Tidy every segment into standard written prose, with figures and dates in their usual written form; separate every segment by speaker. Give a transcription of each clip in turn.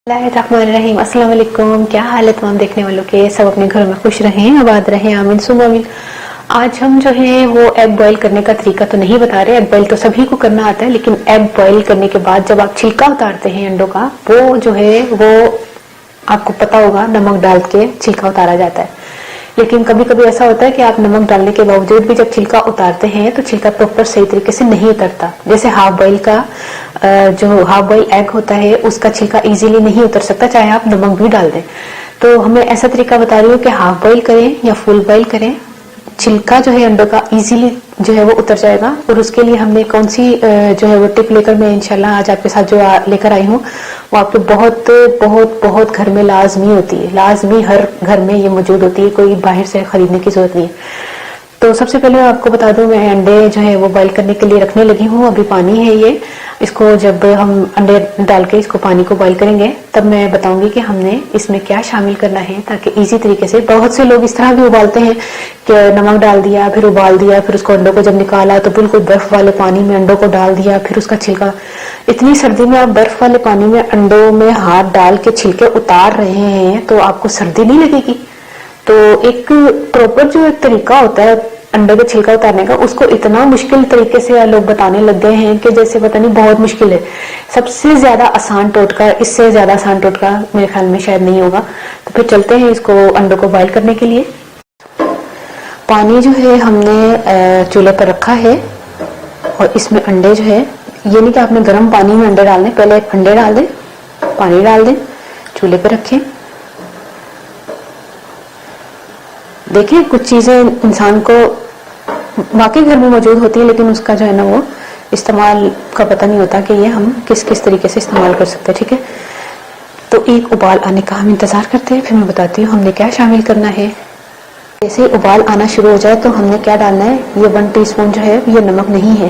Speaker 1: बिस्मिल्लाहिर्रहमानिर्रहीम। अस्सलाम वालेकुम। क्या हाल है तमाम देखने वालों के? सब अपने घरों में खुश रहें, आबाद रहें, आमीन सुम आमीन। आज हम जो है वो एग बॉईल करने का तरीका तो नहीं बता रहे। एग बॉईल तो सभी को करना आता है, लेकिन एग बॉईल करने के बाद जब आप छिलका उतारते हैं अंडों का, वो जो है वो आपको पता होगा नमक डाल के छिलका उतारा जाता है। लेकिन कभी कभी ऐसा होता है कि आप नमक डालने के बावजूद भी जब छिलका उतारते हैं तो छिलका प्रॉपर सही तरीके से नहीं उतरता। जैसे हाफ बॉईल का जो हाफ बॉईल एग होता है उसका छिलका इजीली नहीं उतर सकता, चाहे आप नमक भी डाल दें। तो हमें ऐसा तरीका बता रही हूँ कि हाफ बॉईल करें या फुल बॉईल करें, छिलका जो है अंडों का इजीली जो है वो उतर जाएगा। और उसके लिए हमने कौन सी जो है वो टिप लेकर मैं इंशाल्लाह आज आपके साथ जो लेकर आई हूँ, वो आपके बहुत बहुत बहुत घर में लाजमी होती है। लाजमी हर घर में ये मौजूद होती है, कोई बाहर से खरीदने की जरूरत नहीं है। तो सबसे पहले आपको बता दूं, मैं अंडे जो है वो बॉईल करने के लिए रखने लगी हूँ। अभी पानी है ये, इसको जब हम अंडे डाल के इसको पानी को बॉईल करेंगे तब मैं बताऊंगी कि हमने इसमें क्या शामिल करना है, ताकि इजी तरीके से। बहुत से लोग इस तरह भी उबालते हैं कि नमक डाल दिया, फिर उबाल दिया, फिर उसको अंडों को जब निकाला तो बिल्कुल बर्फ वाले पानी में अंडों को डाल दिया, फिर उसका छिलका। इतनी सर्दी में आप बर्फ वाले पानी में अंडों में हाथ डाल के छिलके उतार रहे हैं तो आपको सर्दी नहीं लगेगी। तो एक प्रॉपर जो एक तरीका होता है अंडे का छिलका उतारने का, उसको इतना मुश्किल तरीके से लोग बताने लग गए हैं कि जैसे पता नहीं बहुत मुश्किल है। सबसे ज्यादा आसान टोटका, इससे ज्यादा आसान टोटका मेरे ख्याल में शायद नहीं होगा। तो फिर चलते हैं इसको अंडों को बॉईल करने के लिए। पानी जो है हमने चूल्हे पर रखा है और इसमें अंडे जो है, ये नहीं कि आपने गर्म पानी में अंडे डालने, पहले अंडे डाल दें, पानी डाल दें, चूल्हे पर रखें। देखिए कुछ चीजें इंसान को वाकई घर में मौजूद होती है, लेकिन उसका जो है ना वो इस्तेमाल का पता नहीं होता कि ये हम किस किस तरीके से इस्तेमाल कर सकते हैं। ठीक है, तो एक उबाल आने का हम इंतजार करते हैं, फिर मैं बताती हूँ हमने क्या शामिल करना है। जैसे उबाल आना शुरू हो जाए तो हमने क्या डालना है। ये 1 टीस्पून जो है ये नमक नहीं है,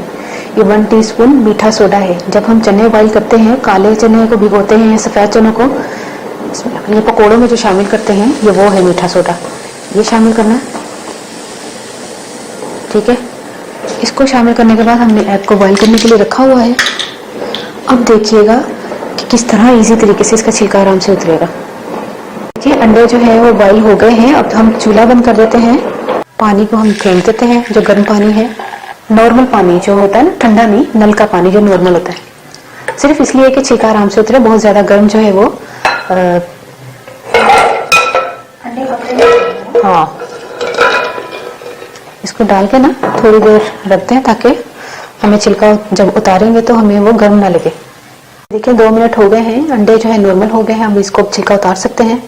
Speaker 1: ये 1 टीस्पून मीठा सोडा है। जब हम चने बॉईल करते हैं, काले चने को भिगोते हैं, सफेद चनों को ये पकौड़ों में जो शामिल करते हैं, ये वो है मीठा सोडा, ये शामिल करना है। ठीक है, इसको शामिल करने के बाद हमने एग को बॉईल करने के लिए रखा हुआ है। अब देखिएगा कि किस तरह इजी तरीके से इसका छिलका आराम से उतरेगा। देखिए अंडे जो है वो बॉईल हो गए हैं। अब हम चूल्हा बंद कर देते हैं, पानी को हम फेंक देते हैं। जो गर्म पानी है, नॉर्मल पानी जो होता है ना, ठंडा नहीं, नल का पानी जो नॉर्मल होता है, सिर्फ इसलिए कि छिलका आराम से उतरे। बहुत ज्यादा गर्म जो है वो हाँ, इसको डाल के ना थोड़ी देर रखते हैं ताकि हमें छिलका जब उतारेंगे तो हमें वो गर्म ना लगे। देखिए 2 मिनट हो गए हैं, अंडे जो है नॉर्मल हो गए हैं। हम इसको छिलका उतार सकते हैं।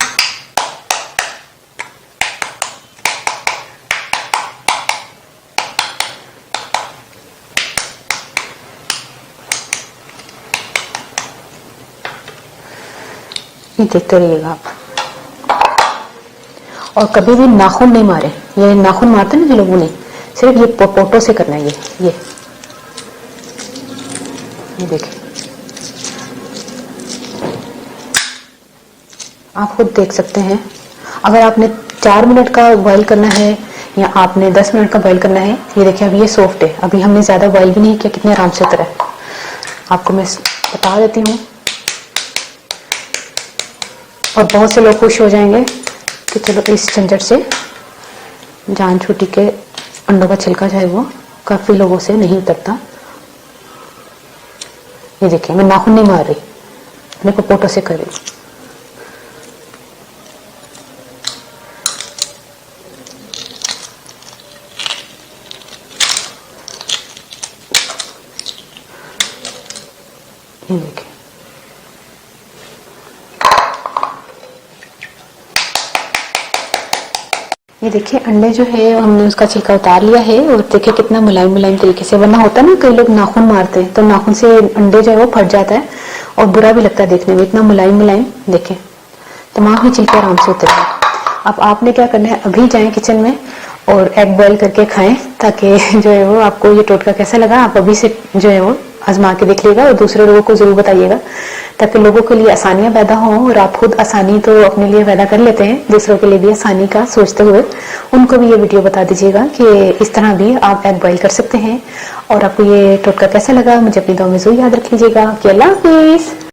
Speaker 1: ये देखते रहिएगा आप, और कभी भी नाखून नहीं मारे। ये नाखून मारते ना जो लोगों ने, सिर्फ ये पोटो से करना है। ये देखिए, आप खुद देख सकते हैं। अगर आपने 4 मिनट का बॉईल करना है या आपने 10 मिनट का बॉईल करना है, ये देखिए अभी ये सॉफ्ट है। अभी हमने ज्यादा बॉईल भी नहीं किया, कितने आराम से उतरा है आपको मैं बता देती हूँ। और बहुत से लोग खुश हो जाएंगे कि चलो इस झंझट से जान छूटी के अंडों का छिलका जो है वो काफी लोगों से नहीं उतरता। ये देखिए मैं नाखून नहीं मार रही, अपने को पोटो से कर रही। ये देखिए, ये देखिए अंडे जो है हमने उसका छिलका उतार लिया है। और देखिए कितना मुलायम मुलायम तरीके से, वरना होता है ना कई लोग नाखून मारते हैं तो नाखून से अंडे जो है वो फट जाता है और बुरा भी लगता है देखने में। इतना मुलायम मुलायम देखिए, तमाम ही छिलके आराम से उतर गए। अब आपने क्या करना है, अभी जाएं किचन में और एग बॉईल करके खाएं, ताकि जो है वो आपको ये टोटका कैसा लगा आप अभी से जो है वो आजमा के देख लीजिएगा और दूसरे लोगों को जरूर बताइएगा, ताकि लोगों के लिए आसानियां पैदा हों। और आप खुद आसानी तो अपने लिए पैदा कर लेते हैं, दूसरों के लिए भी आसानी का सोचते हुए उनको भी ये वीडियो बता दीजिएगा कि इस तरह भी आप एग बॉईल कर सकते हैं। और आपको ये टोटका कैसा लगा मुझे अपनी दुआ में जरूर याद रख लीजिएगा। अल्लाह हाफिज।